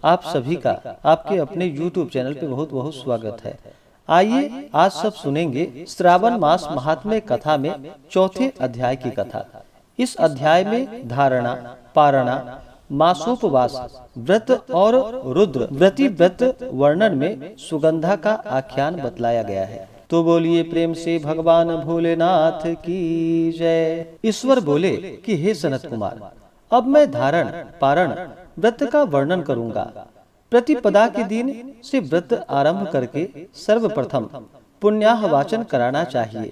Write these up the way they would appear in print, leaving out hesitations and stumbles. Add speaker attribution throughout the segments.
Speaker 1: आप सभी का आपके अपने YouTube चैनल पे बहुत बहुत स्वागत है। आइए आज सब सुनेंगे श्रावण मास महात्म्य कथा में चौथे अध्याय की कथा। इस अध्याय में धारणा, पारणा, मासोपवास, व्रत और रुद्र व्रति व्रत वर्णन में सुगंधा का आख्यान बतलाया गया है। तो बोलिए प्रेम से भगवान भोलेनाथ की जय। ईश्वर बोले कि हे सनत कुमार, अब मैं धारण, पारण, व्रत का वर्णन करूंगा। प्रतिपदा के दिन से व्रत आरंभ करके सर्वप्रथम पुण्याह वाचन कराना चाहिए।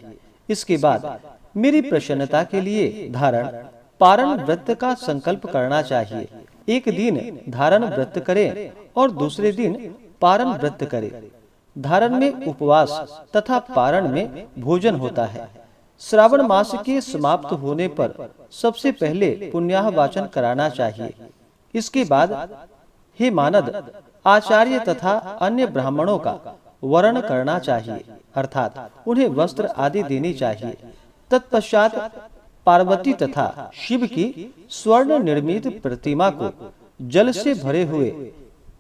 Speaker 1: इसके बाद मेरी प्रसन्नता के लिए धारण, पारण व्रत का संकल्प करना चाहिए। एक दिन धारण व्रत करे और दूसरे दिन पारण व्रत करे। धारण में उपवास तथा पारण में भोजन होता है। श्रावण मास के समाप्त होने पर सबसे पहले पुण्याह वाचन कराना चाहिए। इसके बाद हे मानद, आचार्य तथा अन्य ब्राह्मणों का वरण करना चाहिए, अर्थात उन्हें वस्त्र आदि देनी चाहिए। तत्पश्चात पार्वती तथा शिव की स्वर्ण निर्मित प्रतिमा को जल से भरे हुए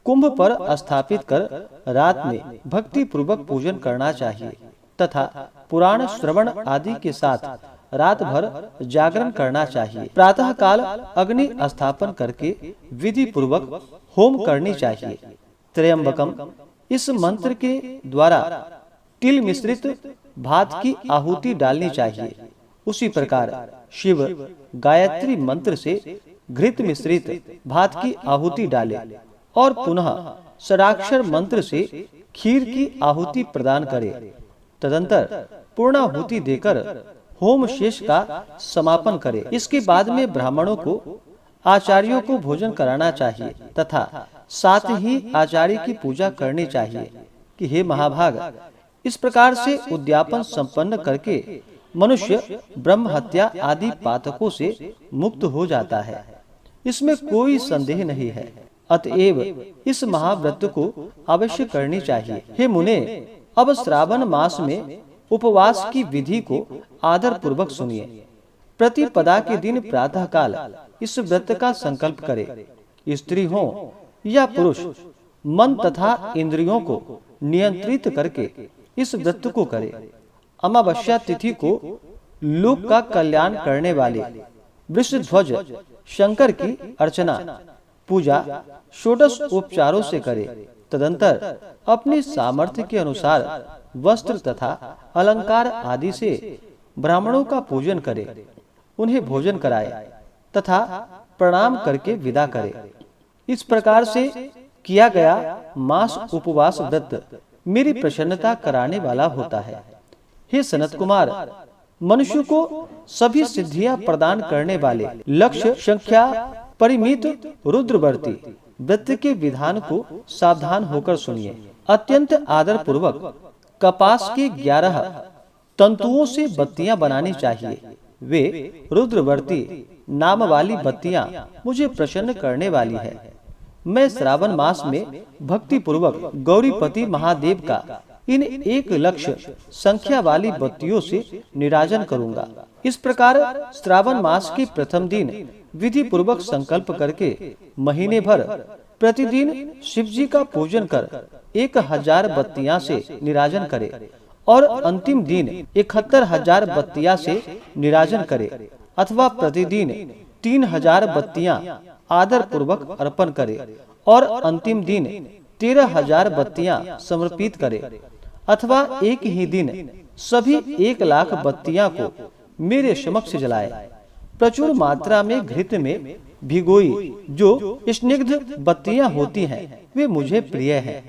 Speaker 1: कुंभ पर स्थापित कर रात में भक्ति पूर्वक पूजन करना चाहिए तथा पुराण श्रवण आदि के साथ रात भर जागरण करना चाहिए। प्रातः काल अग्नि स्थापन करके विधि पूर्वक होम करनी चाहिए। त्र्यंबकम, इस मंत्र के द्वारा तिल मिश्रित भात की आहुति डालनी चाहिए। उसी प्रकार शिव गायत्री मंत्र से घृत मिश्रित भात की आहुति डाले और पुनः षडाक्षर मंत्र से खीर की आहुति प्रदान करे। तदंतर पूर्णाहुति देकर होम शेष का समापन करे। इसके बाद में ब्राह्मणों को आचार्यों को भोजन कराना चाहिए तथा साथ ही आचार्य की पूजा करनी चाहिए कि हे महाभाग, इस प्रकार से उद्यापन संपन्न करके मनुष्य ब्रह्म हत्या आदि पातकों से मुक्त हो जाता है। इसमें कोई संदेह नहीं है। अतएव इस महाव्रत को अवश्य करनी चाहिए। हे मुने, अब श्रावण मास में उपवास की विधि को आदर पूर्वक सुनिए। प्रतिपदा के दिन प्रातः काल इस व्रत का संकल्प करे। स्त्री हो या पुरुष, मन तथा इंद्रियों को नियंत्रित करके इस व्रत को करे। अमावस्या तिथि को लोक का कल्याण करने वाले वृषध्वज शंकर की अर्चना पूजा षोडश उपचारों से करे। तदंतर अपनी सामर्थ्य के अनुसार वस्त्र तथा अलंकार आदि से ब्राह्मणों का पूजन करे, उन्हें भोजन कराए तथा प्रणाम करके विदा करे। इस प्रकार से किया गया मास उपवास व्रत मेरी प्रसन्नता कराने वाला होता है। हे सनत कुमार, मनुष्य को सभी सिद्धियां प्रदान करने वाले लक्ष्य संख्या परिमित रुद्रवर्ती व्रत के विधान को सावधान होकर सुनिए। अत्यंत आदर पूर्वक कपास के 11 तंतुओं से बत्तियां बनानी चाहिए। वे रुद्रवर्ती नाम वाली बत्तियां मुझे प्रसन्न करने वाली है। मैं श्रावण मास में भक्ति पूर्वक गौरीपति महादेव का इन 1,00,000 संख्या वाली बत्तियों से निराजन करूंगा। इस प्रकार श्रावण मास के प्रथम दिन विधि पूर्वक संकल्प करके महीने भर प्रतिदिन शिव जी का पूजन कर 1000 बत्तियां से निराजन करे और अंतिम दिन 71,000 बत्तियां से निराजन करे, अथवा प्रतिदिन 3000 बत्तियां आदर पूर्वक अर्पण करे और अंतिम दिन 13,000 बत्तियां समर्पित करे, अथवा एक ही दिन सभी 1,00,000 बत्तियां को मेरे समक्ष जलाए। प्रचुर मात्रा में घृत में भिगोई जो स्निग्ध बत्तियां होती हैं, वे मुझे प्रिय हैं।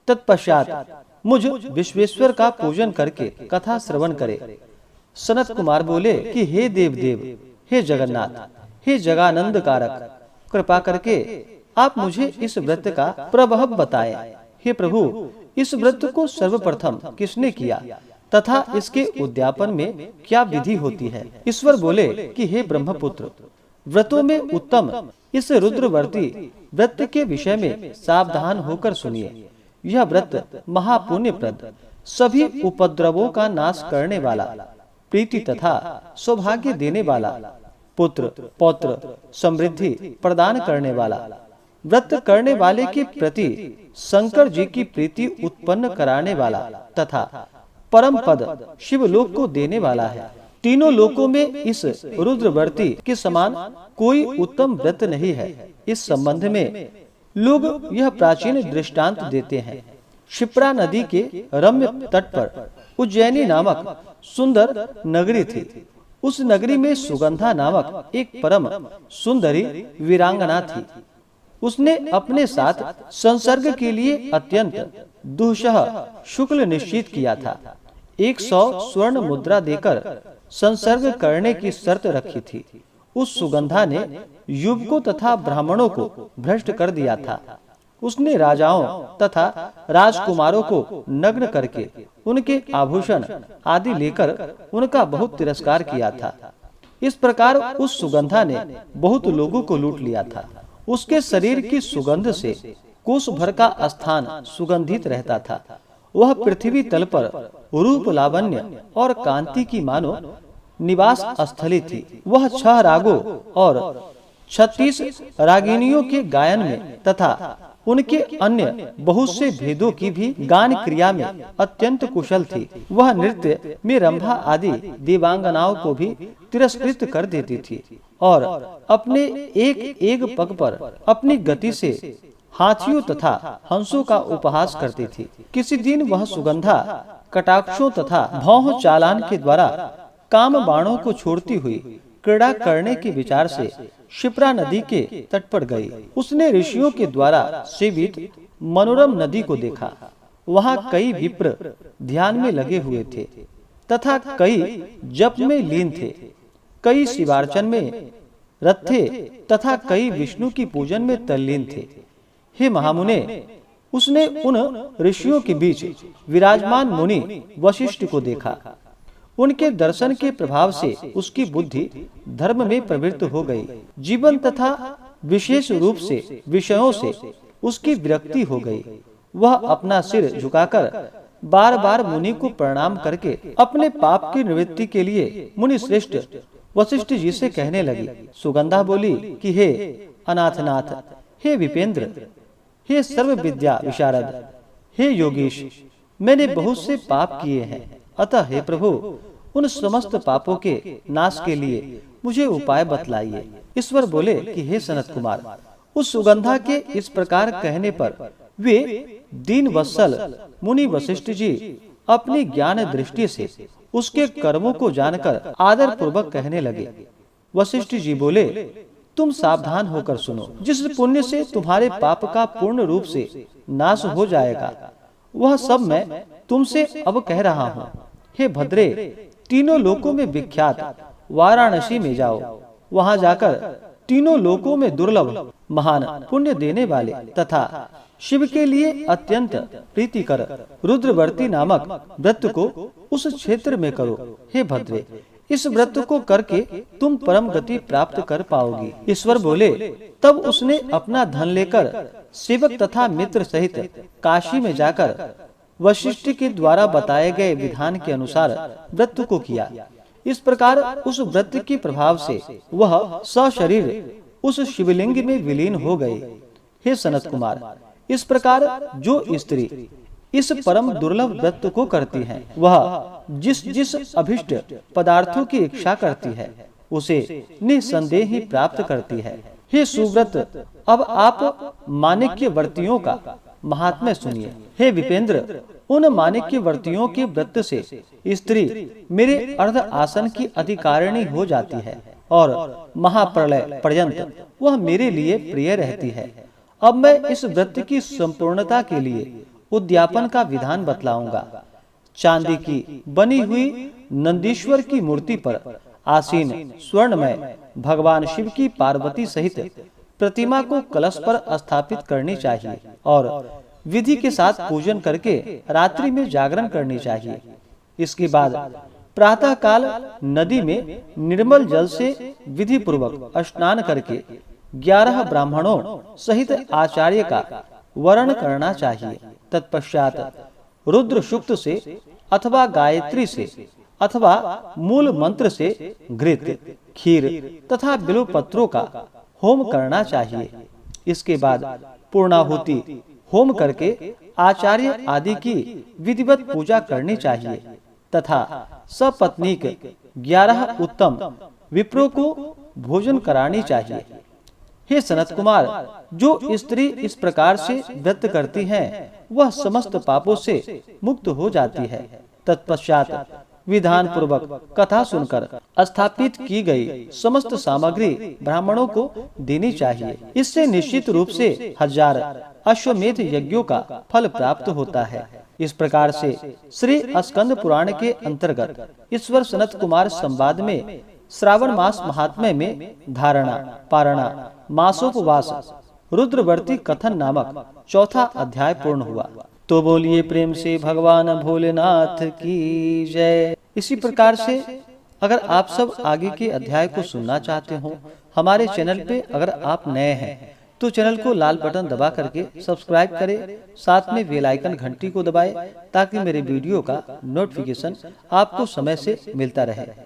Speaker 1: तत्पश्चात मुझ विश्वेश्वर का पूजन करके कथा श्रवण करे। सनत कुमार बोले कि हे देवदेव, हे जगन्नाथ, हे जगानंद कारक, कृपा करके आप मुझे इस व्रत का प्रभाव बताएं। हे प्रभु, इस व्रत को सर्वप्रथम किसने किया तथा इसके उद्यापन में क्या विधि होती है? ईश्वर बोले कि हे ब्रह्मपुत्र, व्रतों में उत्तम इस रुद्रवर्ती व्रत के विषय में सावधान होकर सुनिए। यह व्रत महापुण्यप्रद, सभी उपद्रवों का नाश करने वाला, प्रीति तथा सौभाग्य देने वाला, पुत्र पौत्र समृद्धि प्रदान करने वाला, व्रत करने वाले के प्रति शंकर जी की प्रीति उत्पन्न कराने वाला तथा परम पद शिवलोक को देने वाला है। तीनों लोकों में इस रुद्रवर्ती के समान कोई उत्तम व्रत नहीं है। इस संबंध में लोग यह प्राचीन दृष्टांत देते हैं। क्षिप्रा नदी के रम्य तट पर उज्जैनी नामक सुंदर नगरी थी। उस नगरी में सुगंधा नामक एक परम सुंदरी वीरांगना थी। उसने अपने साथ संसर्ग के लिए अत्यंत दुःसह शुक्ल निश्चित किया था। 100 स्वर्ण मुद्रा देकर संसर्ग करने की शर्त रखी थी। उस सुगंधा ने युवकों तथा ब्राह्मणों को भ्रष्ट कर दिया था। उसने राजाओं तथा राजकुमारों को नग्न करके उनके आभूषण आदि लेकर उनका बहुत तिरस्कार किया था। इस प्रकार उस सुगंधा ने बहुत लोगों को लूट लिया था। उसके शरीर की सुगंध से कोस भर का स्थान सुगंधित रहता था। वह पृथ्वी तल पर रूप लावण्य और कांति की मानो निवास स्थली थी। वह 6 रागों और 36 रागिनियों के गायन में तथा उनके अन्य बहुत से भेदों की भी गान क्रिया में अत्यंत कुशल थी। वह नृत्य में रंभा आदि देवांगनाओं को भी तिरस्कृत कर देती थी और अपने एक एक पग पर अपनी गति से हाथियों तथा हंसों का उपहास करती थी। किसी दिन वह सुगंधा कटाक्षों तथा भौह चालान के द्वारा काम बाणों को छोड़ती हुई क्रीड़ा करने के विचार से क्षिप्रा नदी के तट पर गई। उसने ऋषियों के द्वारा सेवित मनोरम नदी को देखा। वहाँ कई विप्र ध्यान में लगे हुए थे तथा कई जप में लीन थे। कई शिवार्चन में रत थे तथा कई विष्णु की पूजन में तल्लीन थे। हे महामुने, उसने उन ऋषियों के बीच विराजमान मुनि वशिष्ठ को देखा। उनके दर्शन के प्रभाव से उसकी बुद्धि धर्म में प्रवृत्त हो गई। जीवन तथा विशेष रूप से विषयों से उसकी विरक्ति हो गई। वह अपना सिर झुकाकर बार बार मुनि को प्रणाम करके अपने पाप की निवृत्ति के लिए मुनि श्रेष्ठ वशिष्ठ जी से कहने लगी। सुगंधा बोली कि हे अनाथनाथ, हे विपेंद्र, हे सर्व विद्या विशारद, हे योगीश, मैंने बहुत से पाप किए हैं। अतः हे प्रभु, उन समस्त पापों के नाश के लिए मुझे उपाय बतलाइए। ईश्वर बोले कि हे सनत कुमार, उस सुगंधा के इस प्रकार कहने पर वे दीन वत्सल मुनि वशिष्ठ जी अपनी ज्ञान दृष्टि से उसके कर्मों को जानकर आदर पूर्वक कहने लगे। वशिष्ठ जी बोले, तुम सावधान होकर सुनो। जिस पुण्य से तुम्हारे पाप का पूर्ण रूप से नाश हो जाएगा, वह सब मैं तुमसे अब कह रहा हूँ। हे भद्रे, तीनों लोकों में विख्यात वाराणसी में जाओ। वहां जाकर तीनों लोकों में दुर्लभ महान पुण्य देने वाले तथा शिव के लिए अत्यंत प्रीतिकर रुद्रवर्ती नामक व्रत को उस क्षेत्र में करो। हे भद्रे, इस व्रत को करके तुम परम गति प्राप्त कर पाओगी। ईश्वर बोले। तब उसने अपना धन लेकर सेवक तथा मित्र सहित काशी में जाकर वशिष्ठ के द्वारा बताए गए विधान के अनुसार व्रत को किया। इस प्रकार उस व्रत के प्रभाव से वह सशरीर उस शिवलिंग में विलीन हो गए। हे सनत कुमार, इस प्रकार जो स्त्री इस परम दुर्लभ व्रत को करती है, वह जिस जिस अभिष्ट पदार्थों की इच्छा करती है, उसे निसंदेह ही प्राप्त करती है। हे सुव्रत, अब आप माणिक्यवर्तियों का महात्म्य सुनिए। हे विपेंद्र, उन माणिक्यवर्तियों के व्रत से स्त्री मेरे अर्ध आसन की अधिकारिणी हो जाती है और महाप्रलय पर्यंत वह मेरे लिए प्रिय रहती है। अब मैं इस व्रत की संपूर्णता के लिए उद्यापन का विधान बतलाऊंगा। चांदी की बनी हुई नंदीश्वर की मूर्ति पर आसीन स्वर्णमय भगवान शिव की पार्वती सहित प्रतिमा को कलश पर स्थापित करनी चाहिए और विधि के साथ पूजन करके रात्रि में जागरण करनी चाहिए। इसके बाद प्रातः काल नदी में निर्मल जल से विधि पूर्वक स्नान करके 11 ब्राह्मणों सहित आचार्य का वरण करना चाहिए। तत्पश्चात रुद्र सूक्त से अथवा गायत्री से अथवा मूल मंत्र से घृत, खीर तथा बिल्व पत्रों का होम करना चाहिए। इसके बाद पूर्णाहुति होम करके आचार्य आदि की विधिवत पूजा करनी चाहिए तथा सपत्नीक 11 उत्तम विप्रों को भोजन करानी चाहिए। हे सनत कुमार, जो स्त्री इस प्रकार से व्रत करती है वह समस्त पापों से मुक्त हो जाती है। तत्पश्चात विधान पूर्वक कथा सुनकर स्थापित की गई समस्त सामग्री ब्राह्मणों को देनी चाहिए। इससे निश्चित रूप से 1000 अश्वमेध यज्ञों का फल प्राप्त होता है। इस प्रकार से श्री स्कंद पुराण के अंतर्गत ईश्वर सनत कुमार संवाद में श्रावण मास महात्म्य में धारणा, पारणा, मासोपवास, रुद्रवर्ती कथन नामक चौथा अध्याय पूर्ण हुआ। तो बोलिए प्रेम से भगवान भोलेनाथ की जय। इसी प्रकार से अगर आप सब आगे के अध्याय को सुनना चाहते हो, हमारे चैनल पे अगर आप नए हैं तो चैनल को लाल बटन दबा करके सब्सक्राइब करें, साथ में बेल आइकन घंटी को दबाएं ताकि मेरे वीडियो का नोटिफिकेशन आपको समय से मिलता रहे।